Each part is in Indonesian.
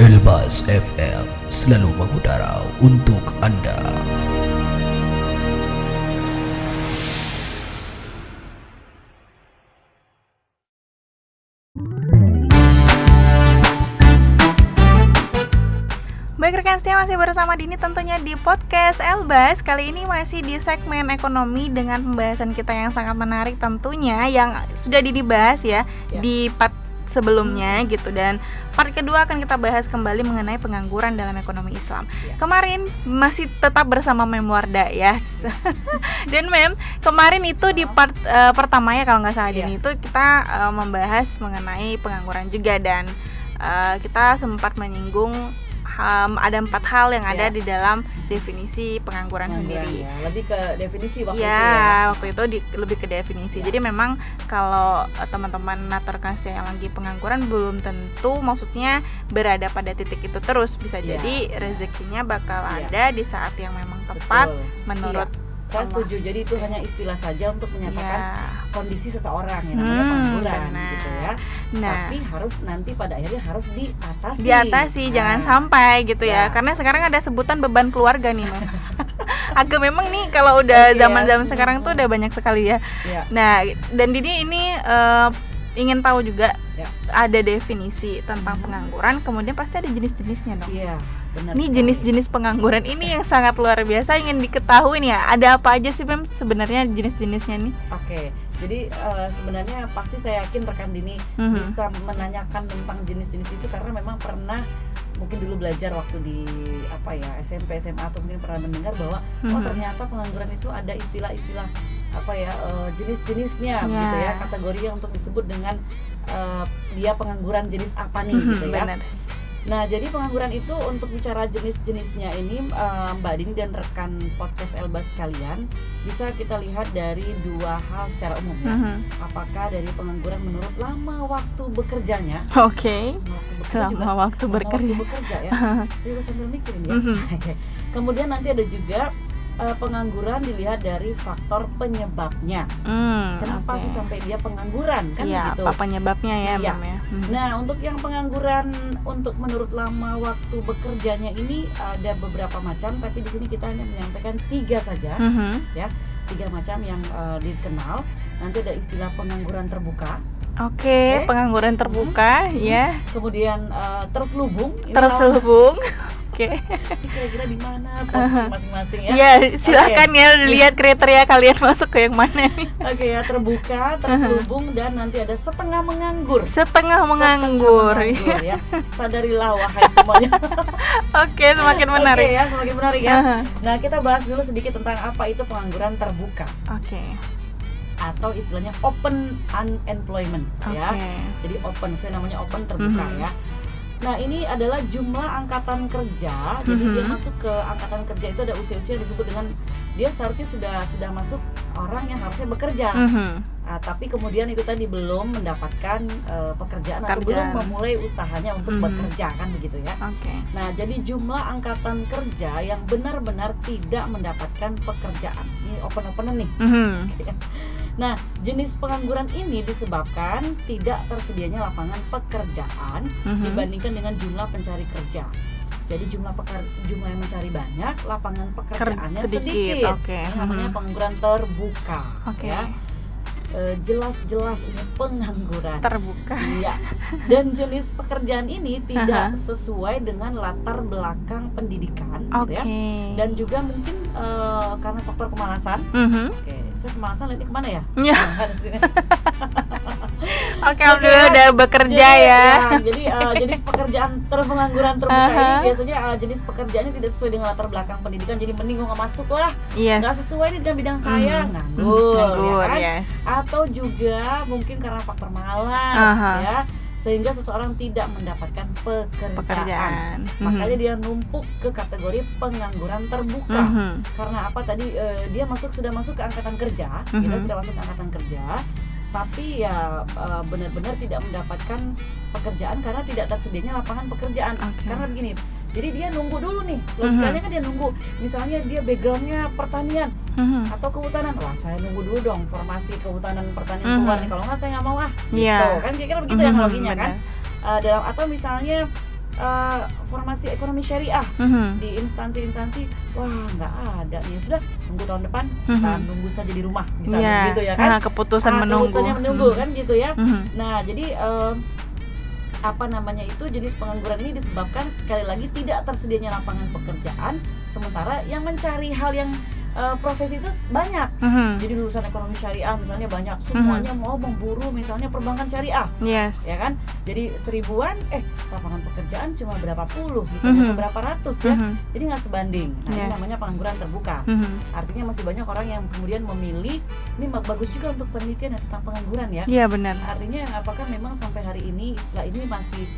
Elbas FM selalu mengudara untuk Anda. Baik rekan setia, masih bersama Dini tentunya di podcast Elbas. Kali ini masih di segmen ekonomi dengan pembahasan kita yang sangat menarik tentunya, yang sudah dibahas ya di part sebelumnya gitu. Dan part kedua akan kita bahas kembali mengenai pengangguran dalam ekonomi Islam. Kemarin masih tetap bersama Mem Wardah ya. Dan Mem, kemarin itu di part pertama ya kalau nggak salah Dini itu kita membahas mengenai pengangguran juga. Dan kita sempat menyinggung ada 4 hal yang ada di dalam definisi pengangguran sendiri. Lebih ke definisi waktu itu waktu itu lebih ke definisi. Jadi memang kalau teman-teman natorkan yang lagi pengangguran belum tentu maksudnya berada pada titik itu terus. Bisa jadi rezekinya bakal ada di saat yang memang tepat menurut saya setuju. Jadi itu hanya istilah saja untuk menyatakan kondisi seseorang yang namanya pengangguran gitu ya. Tapi harus nanti pada akhirnya harus diatasi. Jangan sampai gitu ya. Karena sekarang ada sebutan beban keluarga nih, Mem. Agak memang nih kalau udah zaman-zaman sekarang tuh udah banyak sekali ya. Nah, dan ini ingin tahu juga ada definisi tentang pengangguran, kemudian pasti ada jenis-jenisnya dong. Benar. Nih jenis-jenis pengangguran ini yang sangat luar biasa ingin diketahui nih ya. Ada apa aja sih Mem sebenarnya jenis-jenisnya nih? Oke. Jadi sebenarnya pasti saya yakin rekan Dini bisa menanyakan tentang jenis-jenis itu karena memang pernah mungkin dulu belajar waktu di SMP, SMA atau mungkin pernah mendengar bahwa ternyata pengangguran itu ada istilah-istilah jenis-jenisnya gitu ya, kategorinya untuk disebut dengan dia pengangguran jenis apa nih gitu ya. Benar. Nah, jadi pengangguran itu untuk bicara jenis-jenisnya ini Mbak Dini dan rekan podcast Elbas sekalian, bisa kita lihat dari 2 hal secara umum ya. Apakah dari pengangguran menurut lama waktu bekerjanya? Lama waktu bekerja ya. Jadi sambil mikirin ya. Kemudian nanti ada juga pengangguran dilihat dari faktor penyebabnya. Kenapa sih sampai dia pengangguran kan gitu. Apa penyebabnya ya, Mem ya. Nah, untuk yang pengangguran untuk menurut lama waktu bekerjanya ini ada beberapa macam, tapi di sini kita hanya menyampaikan 3 saja. Ya, 3 macam yang dikenal. Nanti ada istilah pengangguran terbuka. Pengangguran terbuka ya. Kemudian terselubung. Kira-kira di mana posisi masing-masing ya? Iya, silakan lihat kriteria kalian masuk ke yang mana nih. Terbuka, terselubung, dan nanti ada setengah menganggur ya. Sadarilah wahai semuanya. Semakin menarik. Semakin menarik ya. Nah, kita bahas dulu sedikit tentang apa itu pengangguran terbuka. Atau istilahnya open unemployment ya. Jadi open, namanya open terbuka ya. Nah, ini adalah jumlah angkatan kerja. Jadi dia masuk ke angkatan kerja itu ada usia-usia disebut dengan dia seharusnya sudah masuk orang yang harusnya bekerja. Tapi kemudian itu tadi belum mendapatkan pekerjaan atau belum memulai usahanya untuk bekerja kan begitu ya. Nah, jadi jumlah angkatan kerja yang benar-benar tidak mendapatkan pekerjaan. Ini open-openan nih. Nah, jenis pengangguran ini disebabkan tidak tersedianya lapangan pekerjaan dibandingkan dengan jumlah pencari kerja. Jadi jumlah yang mencari banyak, lapangan pekerjaannya sedikit. Ini namanya pengangguran terbuka. Ya. Jelas-jelas ini pengangguran terbuka. Iya. Dan jenis pekerjaan ini tidak sesuai dengan latar belakang pendidikan, gitu ya. Dan juga mungkin karena faktor kemalasan. Saya kemalasan lihatnya kemana ya? Alhamdulillah udah bekerja jadi jenis pekerjaan pengangguran terbuka ini biasanya jenis pekerjaannya tidak sesuai dengan latar belakang pendidikan. Jadi mending nggak masuk lah, nggak sesuai dengan bidang saya, nganggur ya kan? Atau juga mungkin karena faktor malas ya, sehingga seseorang tidak mendapatkan pekerjaan. Makanya dia numpuk ke kategori pengangguran terbuka. Karena apa tadi dia sudah masuk ke angkatan kerja, kita sudah masuk ke angkatan kerja, tapi ya benar-benar tidak mendapatkan pekerjaan karena tidak tersedianya lapangan pekerjaan. Karena begini, jadi dia nunggu dulu nih, logikanya kan dia nunggu. Misalnya dia backgroundnya pertanian atau kehutanan, wah saya nunggu dulu dong formasi kehutanan pertanian keluar nih, kalau nggak saya nggak mau gitu. Kan kira-kira begitu ya analoginya kan. Atau misalnya formasi ekonomi syariah di instansi-instansi, wah nggak ada nih, sudah tunggu tahun depan, nunggu saja di rumah, bisa gitu ya kan? Keputusannya menunggu kan gitu ya. Nah jadi apa namanya itu, jenis pengangguran ini disebabkan sekali lagi tidak tersedianya lapangan pekerjaan, sementara yang mencari hal yang profesi itu banyak. Jadi lulusan ekonomi syariah misalnya banyak, semuanya mau memburu misalnya perbankan syariah, ya kan? Jadi 1000-an, lapangan pekerjaan cuma berapa puluh, misalnya berapa ratus ya. Jadi nggak sebanding. Nah ini namanya pengangguran terbuka. Artinya masih banyak orang yang kemudian memilih, ini bagus juga untuk penelitian tentang pengangguran ya. Iya benar. Artinya apakah memang sampai hari ini istilah ini masih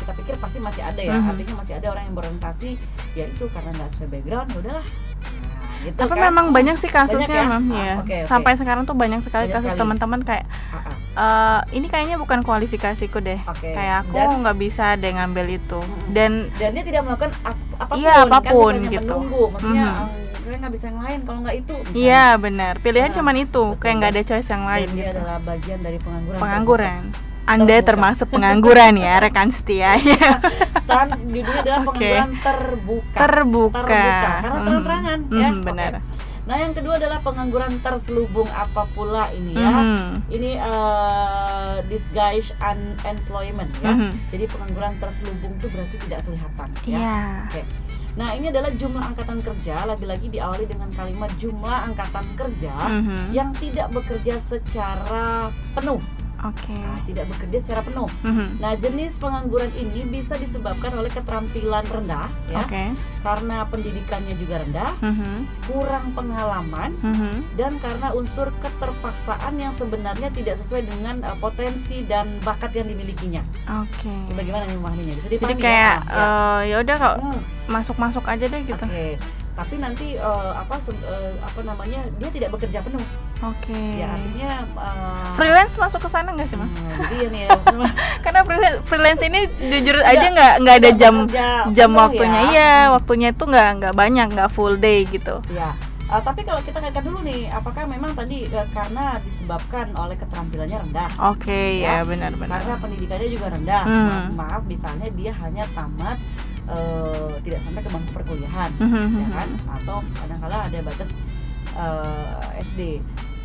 kita pikir pasti masih ada ya. Artinya masih ada orang yang berorientasi ya itu karena nggak sesuai background, ya udahlah. Gitu tapi kan? memang banyak sih kasusnya, Mam. Okay. Sampai sekarang tuh banyak sekali kasus teman-teman kayak ini kayaknya bukan kualifikasiku deh. Kayak aku nggak bisa deh ngambil itu. Dan dia tidak melakukan apapun. Iya, apapun kan, gitu. Menunggu, maksudnya saya nggak bisa yang lain kalau nggak itu. Iya benar. Pilihan cuman itu, kayak nggak ada choice yang lain. Dia gitu. adalah bagian dari pengangguran. Anda termasuk pengangguran ya, rekan setia. Dan judulnya adalah pengangguran terbuka. Karena terang-terangan ya. Benar. Nah yang kedua adalah pengangguran terselubung. Apa pula ini ya? Ini disguise unemployment ya. Jadi pengangguran terselubung itu berarti tidak kelihatan ya. Nah ini adalah jumlah angkatan kerja, lagi-lagi diawali dengan kalimat jumlah angkatan kerja yang tidak bekerja secara penuh. Nah, tidak bekerja secara penuh. Nah, jenis pengangguran ini bisa disebabkan oleh keterampilan rendah, ya, karena pendidikannya juga rendah, kurang pengalaman, dan karena unsur keterpaksaan yang sebenarnya tidak sesuai dengan potensi dan bakat yang dimilikinya. Bagaimana nih memahaminya? Bisa dipahami? Jadi kayak ya udah kalau masuk aja deh gitu. Tapi nanti apa namanya, dia tidak bekerja penuh. Ya artinya freelance masuk ke sana nggak sih Mas? Jadi ini karena freelance ini jujur aja nggak ada jam waktunya waktunya itu nggak banyak, nggak full day gitu. Tapi kalau kita kaitkan dulu nih, apakah memang tadi karena disebabkan oleh keterampilannya rendah? Benar-benar. Karena pendidikannya juga rendah. Maaf, misalnya dia hanya tamat tidak sampai ke bangku perkuliahan, ya kan? Atau kadang-kala ada batas SD.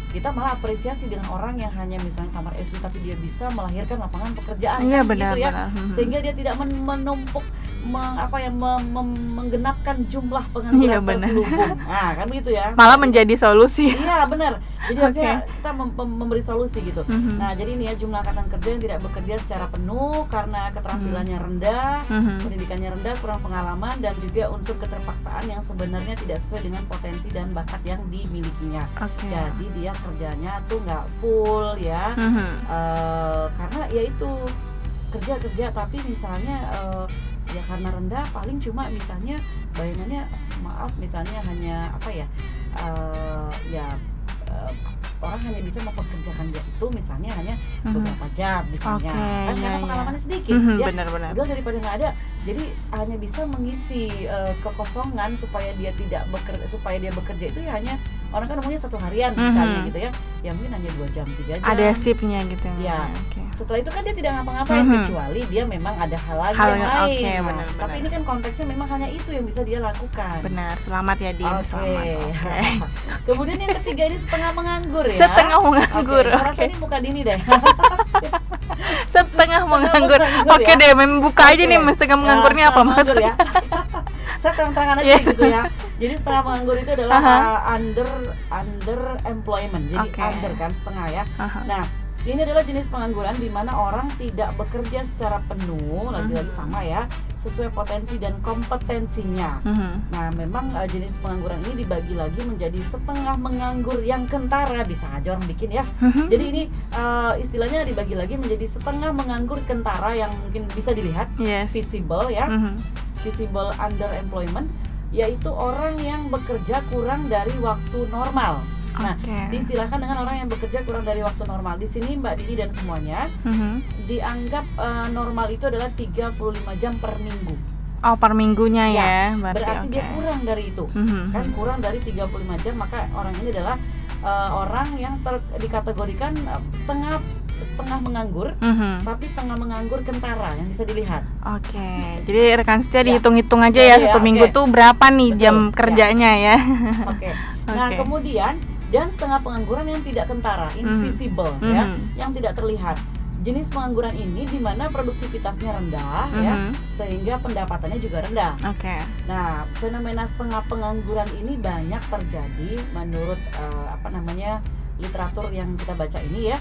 Kita malah apresiasi dengan orang yang hanya misalnya tamat SD tapi dia bisa melahirkan lapangan pekerjaan, gitu ya. Sehingga dia tidak menumpuk menggenapkan jumlah pengangguran terselubung. Nah, kan begitu ya. Malah menjadi solusi. Iya, benar. Jadi harusnya kita memberi solusi gitu. Nah, jadi ini ya, jumlah angkatan kerja yang tidak bekerja secara penuh karena keterampilannya rendah, pendidikannya rendah, kurang pengalaman, dan juga unsur keterpaksaan yang sebenarnya tidak sesuai dengan potensi dan bakat yang dimilikinya. Jadi dia kerjanya tuh nggak full ya, karena ya itu kerja tapi misalnya ya karena rendah paling cuma misalnya bayangannya, maaf, misalnya hanya apa ya, orang hanya bisa mempekerjakan dia itu misalnya hanya beberapa jam misalnya, kan karena pengalamannya sedikit, benar-benar. Udah daripada nggak ada, jadi hanya bisa mengisi kekosongan supaya dia tidak bekerja, supaya dia bekerja itu ya hanya orang kan umumnya 1 harian misalnya gitu ya mungkin hanya 2 jam 3 jam. Ada shiftnya gitu ya. Setelah itu kan dia tidak ngapa-ngapain kecuali dia memang ada hal lagi yang lain. Benar. Tapi ini kan konteksnya memang hanya itu yang bisa dia lakukan. Benar, selamat ya Din. Selamat. Kemudian yang ketiga ini setengah menganggur ya. Setengah menganggur. Rasa ini muka Dini deh. Setengah menganggur. Oke deh, buka aja nih setengah menganggurnya apa maksudnya? Saya terang-terangan aja gitu ya. Jadi setengah menganggur itu adalah under employment. Jadi under kan setengah ya. Nah, ini adalah jenis pengangguran di mana orang tidak bekerja secara penuh, lagi-lagi sama ya, sesuai potensi dan kompetensinya. Nah, memang jenis pengangguran ini dibagi lagi menjadi setengah menganggur yang kentara, bisa aja orang bikin ya. Jadi ini istilahnya dibagi lagi menjadi setengah menganggur kentara yang mungkin bisa dilihat, visible ya, visible underemployment, yaitu orang yang bekerja kurang dari waktu normal. Nah, diistilahkan dengan orang yang bekerja kurang dari waktu normal. Di sini Mbak Dini dan semuanya dianggap normal itu adalah 35 jam per minggu. Per minggunya ya. Berarti dia kurang dari itu. Kan kurang dari 35 jam, maka orang ini adalah orang yang dikategorikan setengah menganggur, tapi setengah menganggur kentara yang bisa dilihat. Oke, jadi rekan setia dihitung-hitung aja ya satu minggu tuh berapa nih jam kerjanya ya. Oke. Nah kemudian dan setengah pengangguran yang tidak kentara, invisible ya, yang tidak terlihat. Jenis pengangguran ini di mana produktivitasnya rendah ya, sehingga pendapatannya juga rendah. Nah, fenomena setengah pengangguran ini banyak terjadi menurut literatur yang kita baca ini ya.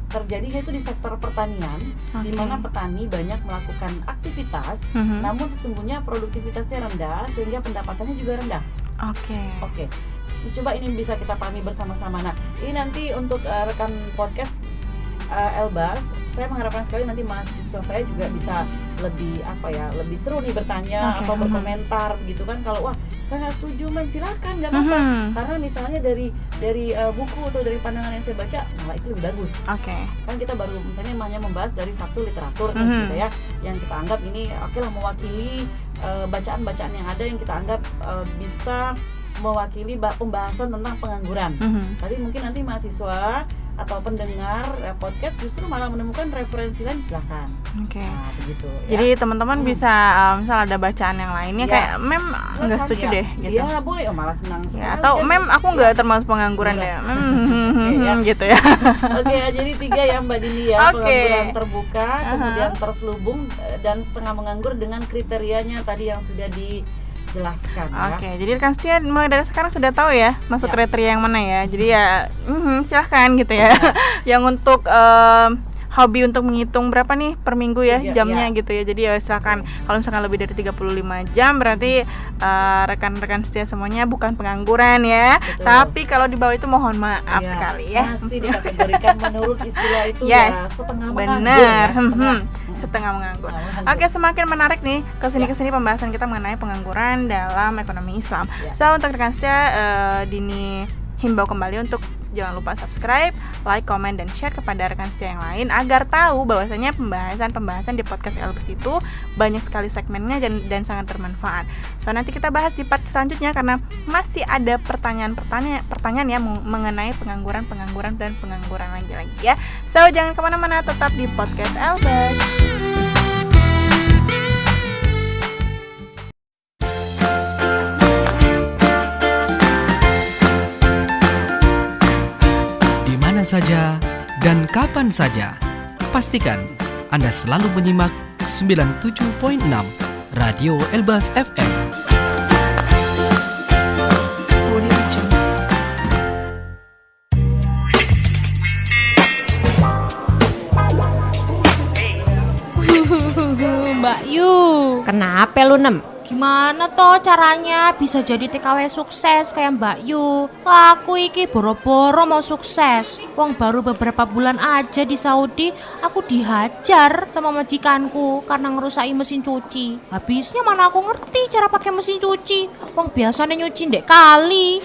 Terjadinya itu di sektor pertanian, di mana petani banyak melakukan aktivitas, namun sesungguhnya produktivitasnya rendah sehingga pendapatannya juga rendah. Oke. Coba ini bisa kita pahami bersama-sama. Nah, ini nanti untuk rekan podcast Elbas, saya mengharapkan sekali nanti mahasiswa saya juga bisa lebih lebih seru nih bertanya atau berkomentar gitu kan. Kalau wah saya nggak setuju, silakan, nggak apa-apa. Karena misalnya dari buku atau dari pandangan yang saya baca, malah itu lebih bagus. Kan kita baru misalnya hanya membahas dari satu literatur gitu ya, yang kita anggap ini lah mewakili bacaan-bacaan yang ada yang kita anggap bisa mewakili pembahasan tentang pengangguran. Tapi mungkin nanti mahasiswa atau pendengar podcast justru malah menemukan referensi lain, silahkan. Nah, begitu. Jadi teman-teman bisa misal ada bacaan yang lainnya kayak mem nggak setuju deh gitu. Iya boleh, malah senang sekali. Atau mem aku nggak termasuk pengangguran deh. Gitu ya. Oke, jadi 3 ya Mbak Dini ya. Pengangguran terbuka, kemudian terselubung dan setengah menganggur dengan kriterianya tadi yang sudah dijelaskan. Jadi rekan setia mulai dari sekarang sudah tahu ya masuk kriteria yang mana ya. Jadi ya silahkan gitu ya. Yang untuk hobi untuk menghitung berapa nih per minggu ya jamnya gitu ya. Jadi ya silakan. Kalau misalkan lebih dari 35 jam berarti rekan-rekan setia semuanya bukan pengangguran ya. Tapi kalau di bawah itu mohon maaf sekali ya. Masih dikategorikan menurut istilah itu ya setengah menganggur. Setengah menganggur. Oke, semakin menarik nih kesini pembahasan kita mengenai pengangguran dalam ekonomi Islam. So untuk rekan setia Dini himbau kembali untuk jangan lupa subscribe, like, comment, dan share kepada rekan setia yang lain agar tahu bahwasanya pembahasan di podcast Elbas itu banyak sekali segmennya dan sangat bermanfaat. So nanti kita bahas di part selanjutnya karena masih ada pertanyaan ya mengenai pengangguran lagi ya. So jangan kemana-mana, tetap di podcast Elbas. Saja dan kapan saja, pastikan Anda selalu menyimak 97.6 Radio Elbas FM. Mbak Yu, kenapa lu Gimana toh caranya bisa jadi TKW sukses kayak Mbak Yu? Aku iki boro-boro mau sukses. Wong baru beberapa bulan aja di Saudi, aku dihajar sama majikanku karena ngerusai mesin cuci. Habisnya mana aku ngerti cara pakai mesin cuci. Wong biasanya nyuci ndek kali.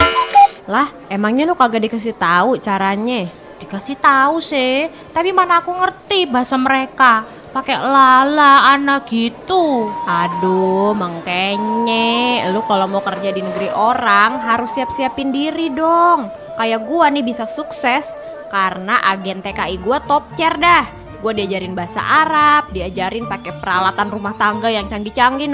Lah, emangnya lu kagak dikasih tahu caranya? Dikasih tahu sih, tapi mana aku ngerti bahasa mereka. Pakai lala anak gitu. Aduh, mengkenye. Lu kalau mau kerja di negeri orang harus siap-siapin diri dong. Kayak gua nih bisa sukses karena agen TKI gua top tier dah. Gua diajarin bahasa Arab, diajarin pakai peralatan rumah tangga yang canggih-canggih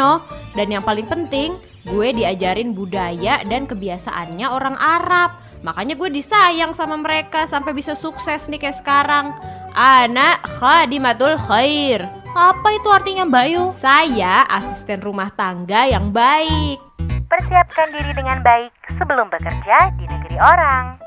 Dan yang paling penting, gue diajarin budaya dan kebiasaannya orang Arab. Makanya gue disayang sama mereka sampai bisa sukses nih kayak sekarang. Ana khadimatul khair. Apa itu artinya Mbak Yu? Saya asisten rumah tangga yang baik. Persiapkan diri dengan baik sebelum bekerja di negeri orang.